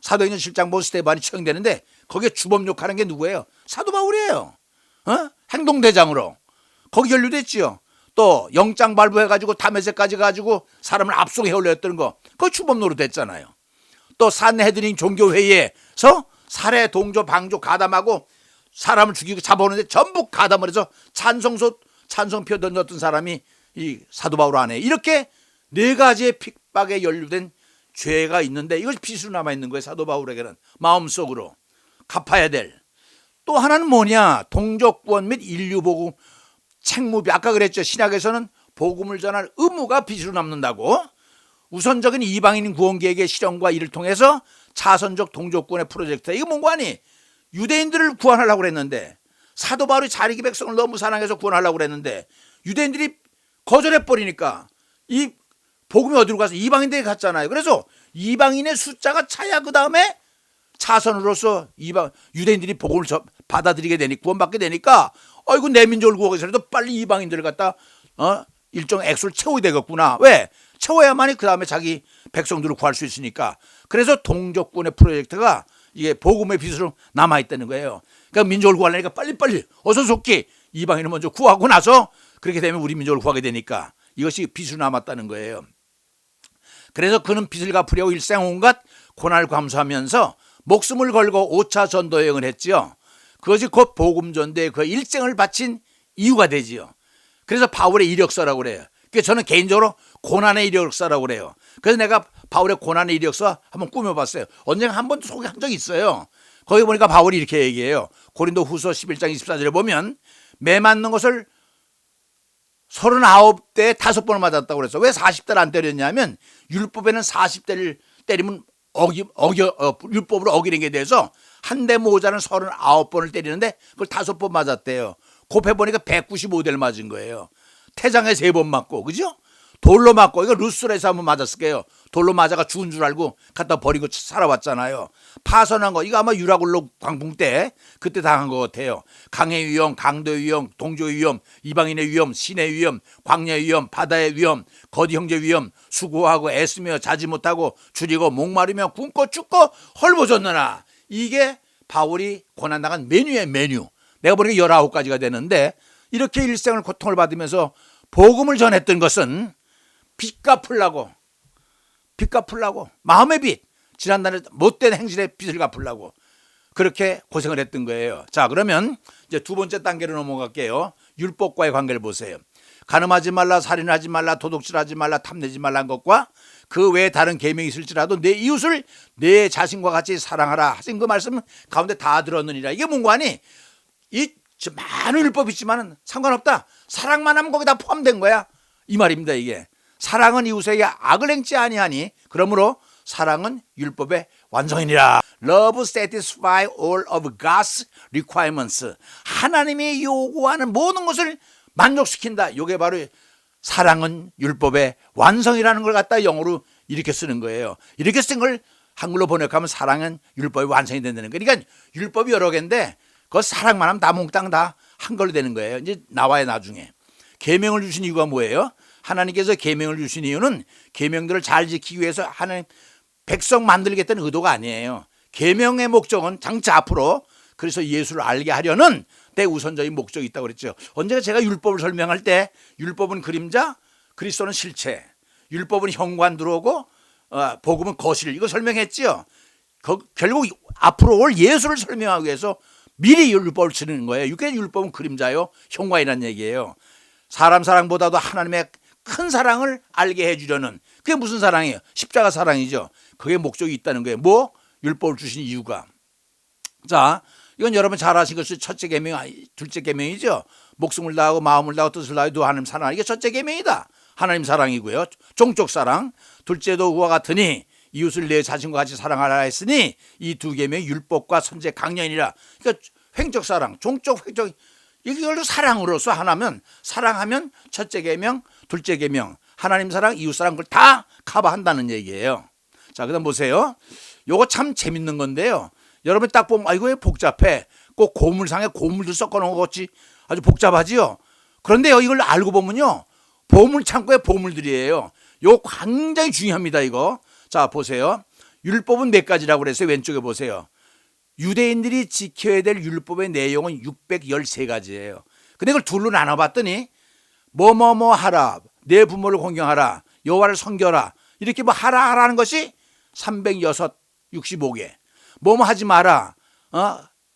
Speaker 1: 사도행전 7장 보면 스데반이 처형되는데 거기에 주범욕하는 게 누구예요? 사도 바울이에요. 행동대장으로 거기 연루됐지요. 또 영장 발부해가지고 다메섹까지 가지고 사람을 압송해 올렸던 거, 그거 주범노로 됐잖아요. 또 산헤드린 종교회의에서 살해, 동조, 방조, 가담하고 사람을 죽이고 잡아오는데 전부 가담을 해서 찬성표 던졌던 사람이 이 사도 바울 안에 이렇게 네 가지의 핍박에 연루된 죄가 있는데 이것이 빚으로 남아있는 거예요. 사도 바울에게는 마음속으로 갚아야 될. 또 하나는 뭐냐? 동족구원 및 인류복음 책무비. 아까 그랬죠. 신약에서는 복음을 전할 의무가 빚으로 남는다고. 우선적인 이방인 구원계획의 실현과 이를 통해서 차선적 동족구원의 프로젝트. 이거 뭔가 아니? 유대인들을 구원하려고 그랬는데, 사도 바울이 자기 백성을 너무 사랑해서 구원하려고 그랬는데 유대인들이 거절해버리니까 이 복음이 어디로 가서 이방인들에게 갔잖아요. 그래서 이방인의 숫자가 차야 그 다음에 차선으로서 유대인들이 복음을 받아들이게 되니까, 구원받게 되니까 아이고 내 민족을 구하기 위해서라도 빨리 이방인들을 갖다 일정 액수를 채워야 되겠구나. 왜? 채워야만이 그 다음에 자기 백성들을 구할 수 있으니까. 그래서 동족군의 프로젝트가 이게 복음의 빚으로 남아있다는 거예요. 그러니까 민족을 구하려니까 빨리빨리 어서 속기 이방인을 먼저 구하고 나서 그렇게 되면 우리 민족을 구하게 되니까 이것이 빚으로 남았다는 거예요. 그래서 그는 빚을 갚으려고 일생 온갖 고난을 감수하면서 목숨을 걸고 5차 전도 여행을 했지요. 그것이 곧 복음 전도에 그 일생을 바친 이유가 되지요. 그래서 바울의 이력서라고 그래요. 그래서 저는 개인적으로 고난의 이력서라고 그래요. 그래서 내가 바울의 고난의 이력서 한번 꾸며봤어요. 언젠가 한 번도 소개한 적이 있어요. 거기 보니까 바울이 이렇게 얘기해요. 고린도 후서 11장 24절에 보면 매 맞는 것을 39대에 5번을 맞았다고 그래서, 왜 40대를 안 때렸냐면 율법에는 40대를 때리면 율법으로 어기는 게 돼서 한 대 모자는 39번을 때리는데 그걸 5번 맞았대요. 곱해보니까 195대를 맞은 거예요. 태장에 3번 맞고, 그죠? 돌로 맞고, 이거 루스라에서 한번 맞았을 거예요. 돌로 맞아가 죽은 줄 알고 갖다 버리고 살아왔잖아요. 파선한 거, 이거 아마 유라굴로 광풍 때 그때 당한 것 같아요. 강의 위험, 강도의 위험, 동조의 위험, 이방인의 위험, 신의 위험, 광야의 위험, 바다의 위험, 거디 형제 위험, 수고하고 애쓰며 자지 못하고 줄이고 목마르며 굶고 죽고 헐벗었느나. 이게 바울이 고난당한 메뉴예요, 메뉴. 내가 보니까 19가지가 되는데, 이렇게 일생을 고통을 받으면서 복음을 전했던 것은 빚 갚으려고, 마음의 빚, 지난날에 못된 행실의 빚을 갚으려고 그렇게 고생을 했던 거예요. 자, 그러면 이제 두 번째 단계로 넘어갈게요. 율법과의 관계를 보세요. 간음하지 말라, 살인하지 말라, 도둑질하지 말라, 탐내지 말라는 것과 그 외에 다른 계명이 있을지라도 내 이웃을 내 자신과 같이 사랑하라 하신 그 말씀 가운데 다 들었느니라. 이게 뭔가 아니? 이 많은 율법이 있지만은 상관없다. 사랑만 하면 거기다 포함된 거야. 이 말입니다. 이게 사랑은 이웃에게 악을 행치 아니하니 그러므로 사랑은 율법의 완성이니라. Love satisfies all of God's requirements. 하나님이 요구하는 모든 것을 만족시킨다. 이게 바로 사랑은 율법의 완성이라는 걸 갖다 영어로 이렇게 쓰는 거예요. 이렇게 쓴 걸 한글로 번역하면 사랑은 율법의 완성이 된다는 거예요. 그러니까 율법이 여러 개인데 그 사랑만 하면 다 몽땅 다 한걸로 되는 거예요. 이제 나와요. 나중에 계명을 주신 이유가 뭐예요? 하나님께서 계명을 주신 이유는 계명들을 잘 지키기 위해서 하나님 백성 만들겠다는 의도가 아니에요. 계명의 목적은 장차 앞으로 그래서 예수를 알게 하려는 대우선적인 목적이 있다고 그랬죠. 언제가 제가 율법을 설명할 때 율법은 그림자, 그리스도는 실체. 율법은 현관 들어오고 복음은 거실, 이거 설명했지요. 결국 앞으로 올 예수를 설명하기 위해서 미리 율법을 쓰는 거예요. 율법은 그림자요, 형광이라는 얘기예요. 사람 사랑보다도 하나님의 큰 사랑을 알게 해주려는, 그게 무슨 사랑이에요? 십자가 사랑이죠. 그게 목적이 있다는 거예요. 뭐? 율법을 주신 이유가. 자, 이건 여러분 잘 아신 것이 첫째 계명, 둘째 계명이죠. 목숨을 다하고 마음을 다하고 뜻을 다하고 하나님 사랑, 이게 첫째 계명이다. 하나님 사랑이고요. 종족 사랑. 둘째도 그와 같으니 이웃을 내 자신과 같이 사랑하라 했으니 이 두 계명이 율법과 선제 강령이라. 그러니까 횡적 사랑, 종족 횡적, 이걸로 사랑으로서 하나면, 사랑하면 첫째 계명, 둘째 계명, 하나님 사랑, 이웃 사랑, 그걸 다 커버한다는 얘기예요. 자, 그다음 보세요. 요거 참 재밌는 건데요. 여러분 딱 보면 이거 왜 복잡해? 꼭 고물상에 고물도 섞어놓은 것 같이 아주 복잡하지요. 그런데요, 이걸 알고 보면요, 보물 창고의 보물들이에요. 요거 굉장히 중요합니다. 이거. 자, 보세요. 율법은 몇 가지라고 그랬어요? 왼쪽에 보세요. 유대인들이 지켜야 될 율법의 내용은 613가지예요. 근데 그걸 둘로 나눠봤더니 뭐뭐뭐 하라, 내 부모를 공경하라, 여호와를 섬겨라, 이렇게 뭐 하라는 것이 365개. 뭐뭐 하지 마라,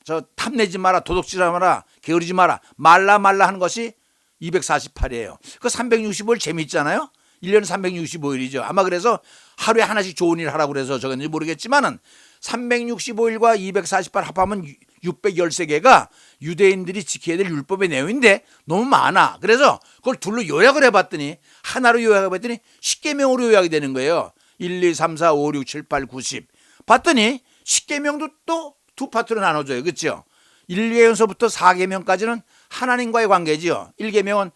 Speaker 1: 저 탐내지 마라, 도둑질하지 마라, 게으르지 마라, 말라 하는 것이 248이에요. 그 365일 재미있잖아요. 1년 365일이죠. 아마 그래서 하루에 하나씩 좋은 일 하라고 그래서 적었는지 모르겠지만은 365일과 248 합하면 613개가 유대인들이 지켜야 될 율법의 내용인데 너무 많아. 그래서 그걸 둘로 요약을 해봤더니, 하나로 요약해봤더니 10계명으로 요약이 되는 거예요. 1, 2, 3, 4, 5, 6, 7, 8, 9, 10. 봤더니 10계명도 또 두 파트로 나눠줘요. 그렇죠? 1계명서부터 4계명까지는 하나님과의 관계지요. 1계명은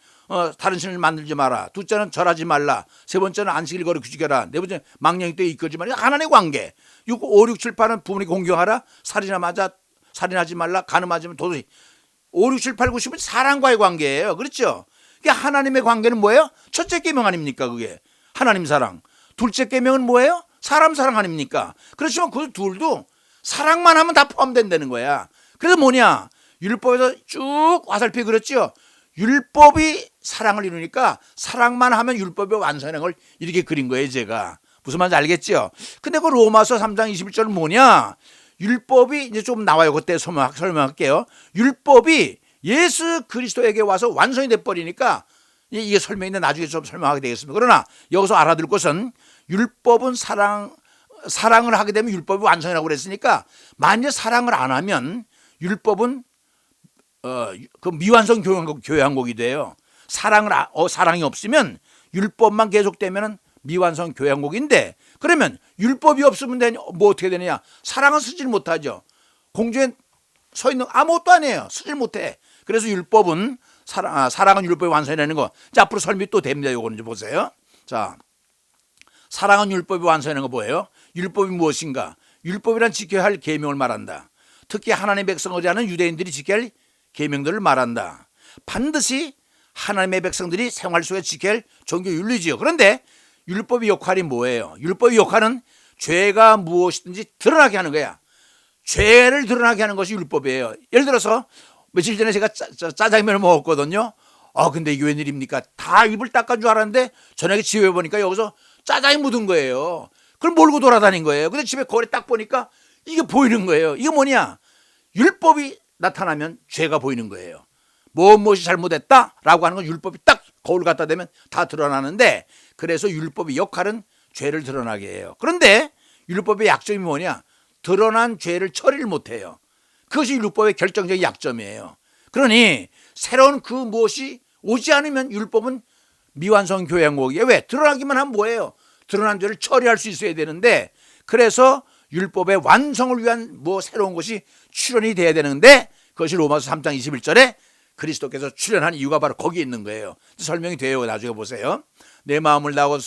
Speaker 1: 다른 신을 만들지 마라. 둘째는 절하지 말라. 세 번째는 안식일 거룩 지켜라. 네 번째는 망령이 때에 이끌지 말라. 하나님의 관계. 6, 5, 6, 7, 8은 부모님 공경하라. 살인하지 말라. 간음하지 말라. 도둑이. 5, 6, 7, 8, 9, 10은 사랑과의 관계예요. 그렇죠? 그게 하나님의 관계는 뭐예요? 첫째 계명 아닙니까? 그게 하나님 사랑. 둘째 계명은 뭐예요? 사람 사랑 아닙니까? 그렇지만 그 둘도 사랑만 하면 다 포함된다는 거야. 그래서 뭐냐? 율법에서 쭉 화살표 그렸죠? 율법이 사랑을 이루니까 사랑만 하면 율법의 완성하는 걸 이렇게 그린 거예요, 제가. 무슨 말인지 알겠죠? 근데 그 로마서 3장 21절은 뭐냐? 율법이 이제 좀 나와요. 그때 설명할게요. 율법이 예수 그리스도에게 와서 완성이 돼버리니까 이게 설명인데 나중에 좀 설명하게 되겠습니다. 그러나 여기서 알아둘 것은 율법은 사랑을 하게 되면 율법이 완성이라고 그랬으니까 만약 사랑을 안 하면 율법은 그 미완성 교양곡이 돼요. 사랑이 없으면 율법만 계속되면 미완성 교양곡인데, 그러면 율법이 없으면 뭐 어떻게 되느냐? 사랑은 쓰질 못하죠. 공중에 서 있는 아무것도 아니에요. 쓰질 못해. 그래서 율법은 사랑은 율법의 완성이라는 거. 자, 앞으로 설명이 또 됩니다. 요거는 좀 보세요. 자, 사랑은 율법의 완성이라는 거 뭐예요? 율법이 무엇인가? 율법이란 지켜야 할 계명을 말한다. 특히 하나님의 백성을 위하는 유대인들이 지켜야 할 계명들을 말한다. 반드시 하나님의 백성들이 생활 속에 지켜야 할 종교 윤리지요. 그런데 율법의 역할이 뭐예요? 율법의 역할은 죄가 무엇이든지 드러나게 하는 거야. 죄를 드러나게 하는 것이 율법이에요. 예를 들어서 며칠 전에 제가 짜장면을 먹었거든요. 근데 이게 웬일입니까? 다 입을 닦은 줄 알았는데 저녁에 집에 보니까 여기서 짜장이 묻은 거예요. 그걸 몰고 돌아다닌 거예요. 근데 집에 거울에 딱 보니까 이게 보이는 거예요. 이게 뭐냐? 율법이 나타나면 죄가 보이는 거예요. 무엇이 잘못했다라고 하는 건 율법이 딱 거울 갖다 대면 다 드러나는데, 그래서 율법의 역할은 죄를 드러나게 해요. 그런데 율법의 약점이 뭐냐? 드러난 죄를 처리를 못해요. 그것이 율법의 결정적인 약점이에요. 그러니 새로운 그 무엇이 오지 않으면 율법은 미완성 교양곡이에요. 왜? 드러나기만 하면 뭐예요? 드러난 죄를 처리할 수 있어야 되는데, 그래서 율법의 완성을 위한 새로운 것이 출현이 돼야 되는데, 그것이 로마서 3장 21절에 그리스도께서 출현한 이유가 바로 거기에 있는 거예요. 설명이 돼요. 나중에 보세요. 내 마음을 다하고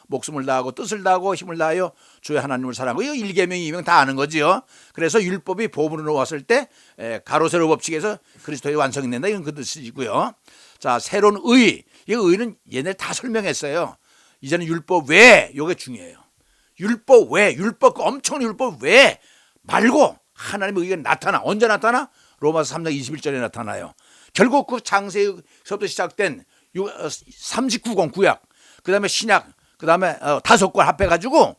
Speaker 1: 목숨을 다하고 뜻을 다하고 힘을 다하여 주의 하나님을 사랑하고, 이거 1계명 2계명 다 아는 거지요. 그래서 율법이 보물로 왔을 때 가로 세로 법칙에서 그리스도의 완성이 된다, 이건 그 뜻이고요. 자, 새로운 의, 이 의는 얘네 다 설명했어요. 이제는 율법 외에, 이게 중요해요. 율법 외, 엄청난 율법 외 말고 하나님의 의가 나타나. 언제 나타나? 로마서 3장 21절에 나타나요. 결국 그 창세기서부터 시작된 39권 구약, 그 다음에 신약, 그 다음에 5권 합해가지고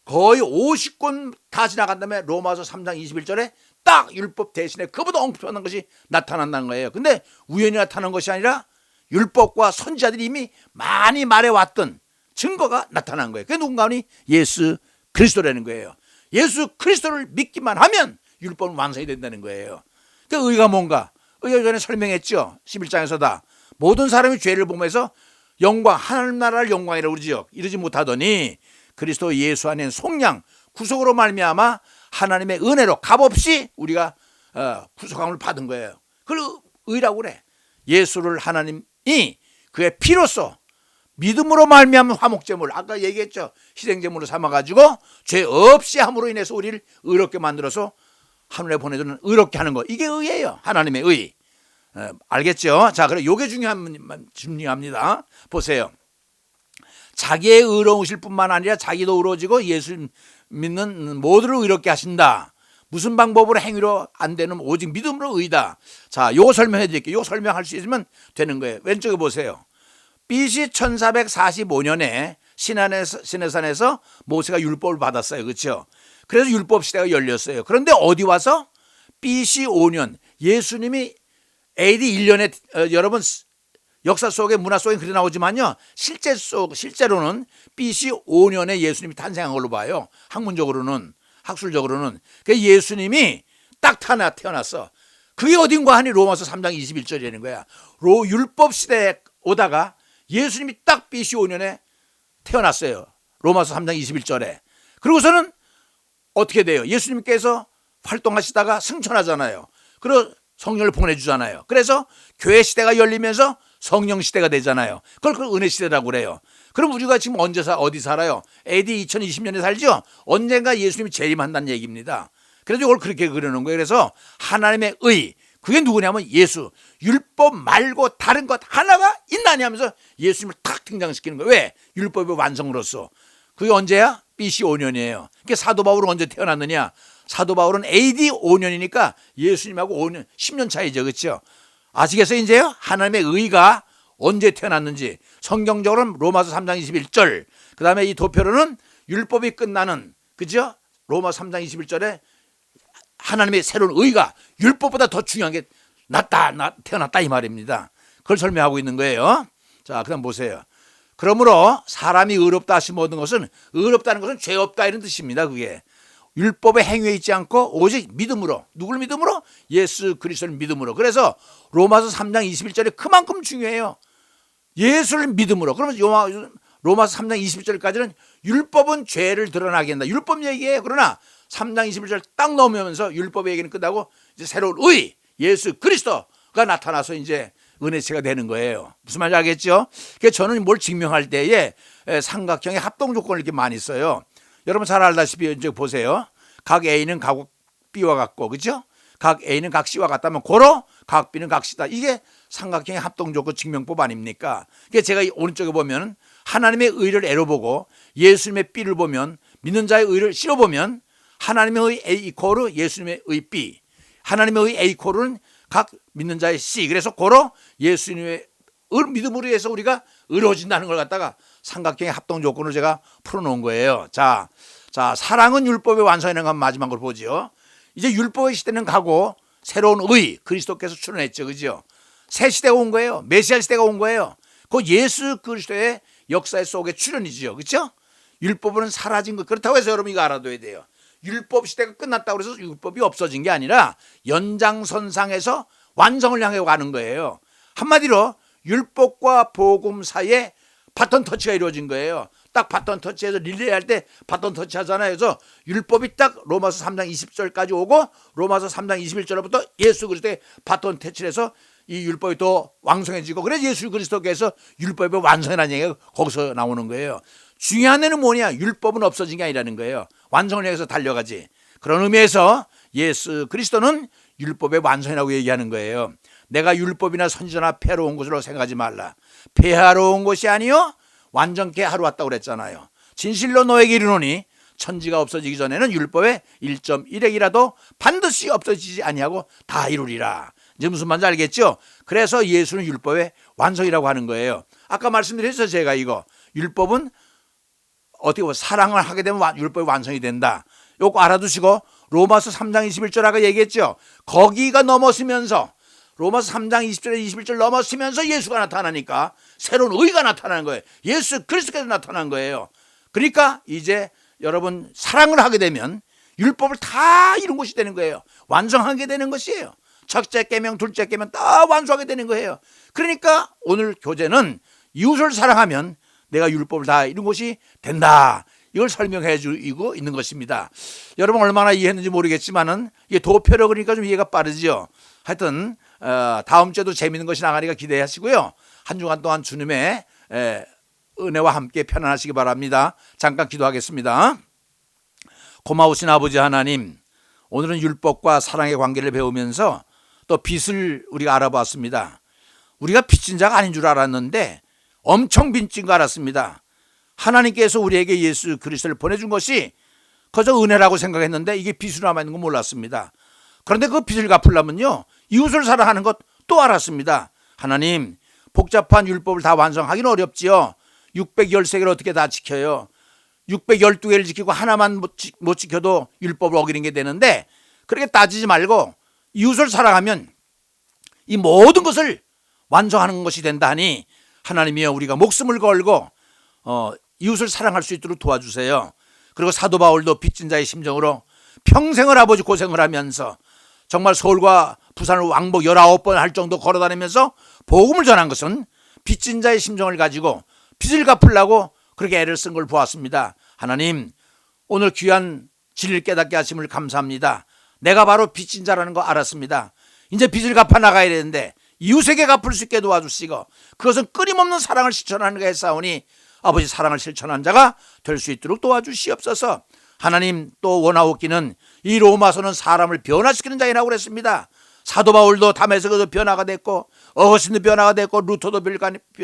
Speaker 1: 거의 50권 다 지나간 다음에 로마서 3장 21절에 딱 율법 대신에 그보다 엄청난 것이 나타난다는 거예요. 근데 우연히 나타난 것이 아니라 율법과 선지자들이 이미 많이 말해왔던 증거가 나타난 거예요. 그게 누군가 하니 예수 그리스도라는 거예요. 예수 그리스도를 믿기만 하면 율법은 완성이 된다는 거예요. 그 의가 뭔가? 의가 전에 설명했죠. 11장에서 다 모든 사람이 죄를 보면서 영광, 하나님 나라를 영광이라고 그러지요. 이러지 못하더니 그리스도 예수 안에 속량 구속으로 말미암아 하나님의 은혜로 값없이 우리가 구속함을 받은 거예요. 그걸 의라고 그래. 예수를 하나님이 그의 피로써 믿음으로 말미암은 화목제물, 아까 얘기했죠. 희생제물로 삼아가지고 죄 없이 함으로 인해서 우리를 의롭게 만들어서 하늘에 보내주는 의롭게 하는 거, 이게 의예요. 하나님의 의. 알겠죠? 자, 그래 요게 중요합니다. 보세요. 자기의 의로우실 뿐만 아니라 자기도 의로워지고 예수 믿는 모두를 의롭게 하신다. 무슨 방법으로 행위로 안 되는 오직 믿음으로 의다. 자, 요거 설명해 드릴게요. 요거 설명할 수 있으면 되는 거예요. 왼쪽에 보세요. BC 1445년에 시내산에서 모세가 율법을 받았어요. 그렇죠? 그래서 율법 시대가 열렸어요. 그런데 어디 와서 BC 5년 예수님이 AD 1년에 여러분 역사 속에 문화 속에 그리 나오지만요. 실제로는 BC 5년에 예수님이 탄생한 걸로 봐요. 학문적으로는, 학술적으로는. 그 예수님이 딱 태어났어. 그게 어딘가 하니 로마서 3장 21절이라는 거야. 율법 시대에 오다가 예수님이 딱 BC 5년에 태어났어요. 로마서 3장 21절에. 그리고서는 어떻게 돼요? 예수님께서 활동하시다가 승천하잖아요. 그리고 성령을 보내주잖아요. 그래서 교회 시대가 열리면서 성령 시대가 되잖아요. 그걸 은혜 시대라고 그래요. 그럼 우리가 지금 어디 살아요? AD 2020년에 살죠? 언젠가 예수님이 재림한다는 얘기입니다. 그래서 이걸 그렇게 그려놓은 거예요. 그래서 하나님의 의, 그게 누구냐면 예수. 율법 말고 다른 것 하나가 있나니 하면서 예수님을 탁 등장시키는 거예요. 왜? 율법의 완성으로서. 그게 언제야? BC 5년이에요. 그러니까 사도 바울은 언제 태어났느냐? 사도 바울은 AD 5년이니까 예수님하고 5년, 10년 차이죠. 그렇죠? 아시겠어요? 이제요? 하나님의 의가 언제 태어났는지. 성경적으로는 로마서 3장 21절. 그 다음에 이 도표로는 율법이 끝나는, 그죠? 로마 3장 21절에 하나님의 새로운 의가 율법보다 더 중요한 게 태어났다 이 말입니다. 그걸 설명하고 있는 거예요. 자, 그다음 보세요. 그러므로 사람이 의롭다 하신 모든 것은, 의롭다는 것은 죄 없다 이런 뜻입니다. 그게 율법의 행위에 있지 않고 오직 믿음으로. 누굴 믿음으로? 예수 그리스도를 믿음으로. 그래서 로마서 3장 21절이 그만큼 중요해요. 예수를 믿음으로. 그러면 로마서 3장 21절까지는 율법은 죄를 드러나게 한다. 율법 얘기예요. 그러나 3장 21절 딱 넘으면서 율법의 얘기는 끝나고 이제 새로운 의, 예수 그리스도가 나타나서 이제 은혜체가 되는 거예요. 무슨 말인지 알겠죠? 그래서 저는 뭘 증명할 때에 삼각형의 합동 조건을 이렇게 많이 써요. 여러분 잘 알다시피 이제 보세요. 각 A는 각 B와 같고, 그렇죠? 각 A는 각 C와 같다면 고로 각 B는 각 C다. 이게 삼각형의 합동 조건 증명법 아닙니까? 그래서 제가 오른쪽에 보면 하나님의 의를 L로 보고 예수님의 B를 보면, 믿는 자의 의를 C로 보면 하나님의 의 A 이코르 예수님의 의 B, 하나님의 의 A 이코르는 각 믿는 자의 C. 그래서 고로 예수님의 믿음으로 해서 우리가 의로워진다는 걸 갖다가 삼각형의 합동 조건을 제가 풀어놓은 거예요. 자, 사랑은 율법의 완성이라는 건 마지막으로 보죠. 이제 율법의 시대는 가고 새로운 의, 그리스도께서 출현했죠. 그죠? 새 시대가 온 거예요. 메시아 시대가 온 거예요. 그 예수 그리스도의 역사 속의 출현이죠. 그렇죠? 율법은 사라진 것. 그렇다고 해서 여러분 이거 알아둬야 돼요. 율법 시대가 끝났다고 해서 율법이 없어진 게 아니라 연장선상에서 완성을 향해 가는 거예요. 한마디로 율법과 복음 사이에 바톤 터치가 이루어진 거예요. 딱 바톤 터치해서 릴레이 할 때 바톤 터치 하잖아요. 그래서 율법이 딱 로마서 3장 20절까지 오고 로마서 3장 21절부터 예수 그리스도의 바톤 터치를 해서 이 율법이 또 왕성해지고, 그래서 예수 그리스도께서 율법의 완성이라는 얘기가 거기서 나오는 거예요. 중요한 애는 뭐냐? 율법은 없어진 게 아니라는 거예요. 완성을 향해서 달려가지. 그런 의미에서 예수 그리스도는 율법의 완성이라고 얘기하는 거예요. 내가 율법이나 선지자나 폐하러 온 것으로 생각하지 말라. 폐하러 온 것이 아니요 완전케 하러 왔다고 그랬잖아요. 진실로 너에게 이르노니 천지가 없어지기 전에는 율법의 1.1핵이라도 반드시 없어지지 아니하고 다 이루리라. 이제 무슨 말인지 알겠죠? 그래서 예수는 율법의 완성이라고 하는 거예요. 아까 말씀드렸죠. 제가 이거 율법은 어떻게 보면 사랑을 하게 되면 율법이 완성이 된다. 요거 알아두시고 로마서 3장 21절 아까 얘기했죠. 거기가 넘어서면서 로마서 3장 20절에 21절 넘어서면서 예수가 나타나니까 새로운 의가 나타나는 거예요. 예수 그리스도께서 나타난 거예요. 그러니까 이제 여러분 사랑을 하게 되면 율법을 다 이룬 것이 되는 거예요. 완성하게 되는 것이에요. 첫째 계명, 둘째 계명 다 완수하게 되는 거예요. 그러니까 오늘 교재는 이웃을 사랑하면 내가 율법을 다 이룬 것이 된다. 이걸 설명해 주고 있는 것입니다. 여러분 얼마나 이해했는지 모르겠지만은 이게 도표로 그러니까 좀 이해가 빠르죠. 하여튼 다음 주에도 재미있는 것이 나가니까 기대하시고요. 한 주간 동안 주님의 은혜와 함께 편안하시기 바랍니다. 잠깐 기도하겠습니다. 고마우신 아버지 하나님, 오늘은 율법과 사랑의 관계를 배우면서 또 빚을 우리가 알아봤습니다. 우리가 빚진 자가 아닌 줄 알았는데 엄청 빚진 거 알았습니다. 하나님께서 우리에게 예수 그리스도를 보내준 것이 그저 은혜라고 생각했는데 이게 빚으로 남아있는 건 몰랐습니다. 그런데 그 빚을 갚으려면요 이웃을 사랑하는 것 또 알았습니다. 하나님, 복잡한 율법을 다 완성하기는 어렵지요. 613개를 어떻게 다 지켜요. 612개를 지키고 하나만 못 지켜도 율법을 어기는 게 되는데 그렇게 따지지 말고 이웃을 사랑하면 이 모든 것을 완성하는 것이 된다 하니 하나님이여 우리가 목숨을 걸고 이웃을 사랑할 수 있도록 도와주세요. 그리고 사도 바울도 빚진 자의 심정으로 평생을 아버지 고생을 하면서 정말 서울과 부산을 왕복 19번 할 정도 걸어다니면서 복음을 전한 것은 빚진 자의 심정을 가지고 빚을 갚으려고 그렇게 애를 쓴 걸 보았습니다. 하나님, 오늘 귀한 진리를 깨닫게 하심을 감사합니다. 내가 바로 빚진 자라는 거 알았습니다. 이제 빚을 갚아 나가야 되는데 이웃에게 갚을 수 있게 도와주시고 그것은 끊임없는 사랑을 실천하는 게 했사오니 아버지 사랑을 실천한 자가 될 수 있도록 도와주시옵소서. 하나님, 또 원하옵기는 이 로마서는 사람을 변화시키는 자이라고 그랬습니다. 사도 바울도 다메섹에도 변화가 됐고 어거스틴도 변화가 됐고 루터도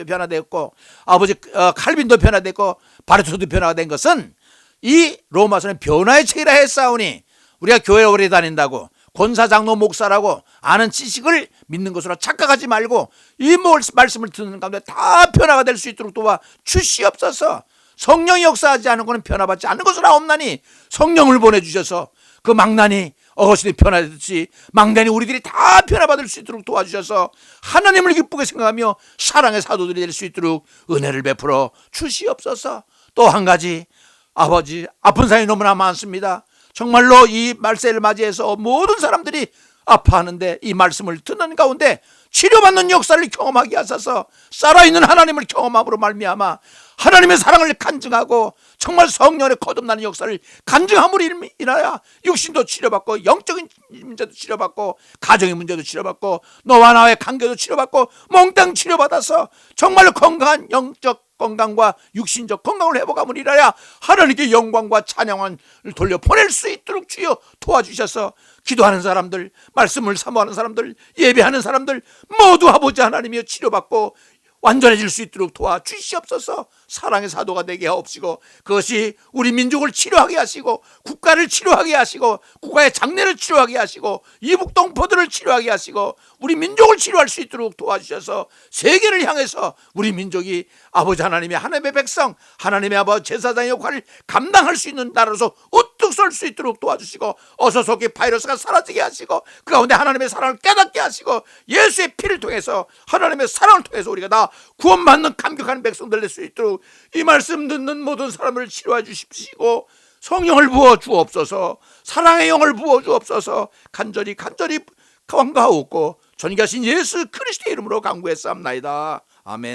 Speaker 1: 변화됐고 아버지 칼빈도 변화됐고 바르토도 변화가 된 것은 이 로마서는 변화의 책이라 했사오니 우리가 교회 오래 다닌다고 권사장로 목사라고 아는 지식을 믿는 것으로 착각하지 말고 이 말씀을 듣는 가운데 다 변화가 될 수 있도록 도와 주시옵소서. 성령이 역사하지 않은 것은 변화받지 않는 것으로 없나니 성령을 보내주셔서 그 망나니 어거스틴이 변화됐듯이 망나니 우리들이 다 변화받을 수 있도록 도와주셔서 하나님을 기쁘게 생각하며 사랑의 사도들이 될 수 있도록 은혜를 베풀어 주시옵소서. 또 한 가지, 아버지 아픈 사람이 너무나 많습니다. 정말로 이 말세를 맞이해서 모든 사람들이 아파하는데 이 말씀을 듣는 가운데 치료받는 역사를 경험하게 하셔서 살아있는 하나님을 경험함으로 말미암아 하나님의 사랑을 간증하고 정말 성령의 거듭나는 역사를 간증함으로 인하여 육신도 치료받고 영적인 문제도 치료받고 가정의 문제도 치료받고 너와 나의 관계도 치료받고 몽땅 치료받아서 정말로 건강한 영적 건강과 육신적 건강을 회복함을 인하여 하나님께 영광과 찬양을 돌려보낼 수 있도록 주여 도와주셔서 기도하는 사람들, 말씀을 사모하는 사람들, 예배하는 사람들 모두 아버지 하나님이여 치료받고 완전해질 수 있도록 도와주시옵소서. 사랑의 사도가 되게 하옵시고 그것이 우리 민족을 치료하게 하시고 국가를 치료하게 하시고 국가의 장래를 치료하게 하시고 이북 동포들을 치료하게 하시고 우리 민족을 치료할 수 있도록 도와주셔서 세계를 향해서 우리 민족이 아버지 하나님의 백성, 하나님의 아버지 제사장의 역할을 감당할 수 있는 나라로서 우뚝 설 수 있도록 도와주시고 어서 속에 바이러스가 사라지게 하시고 그 가운데 하나님의 사랑을 깨닫게 하시고 예수의 피를 통해서 하나님의 사랑을 통해서 우리가 다 구원받는 감격하는 백성들 될 수 있도록 이 말씀 듣는 모든 사람을 치료해 주십시고 성령을 부어 주옵소서. 사랑의 영을 부어 주옵소서. 간절히 간절히 간구하옵고 전능하신 예수 그리스도의 이름으로 간구했사옵나이다. 아멘.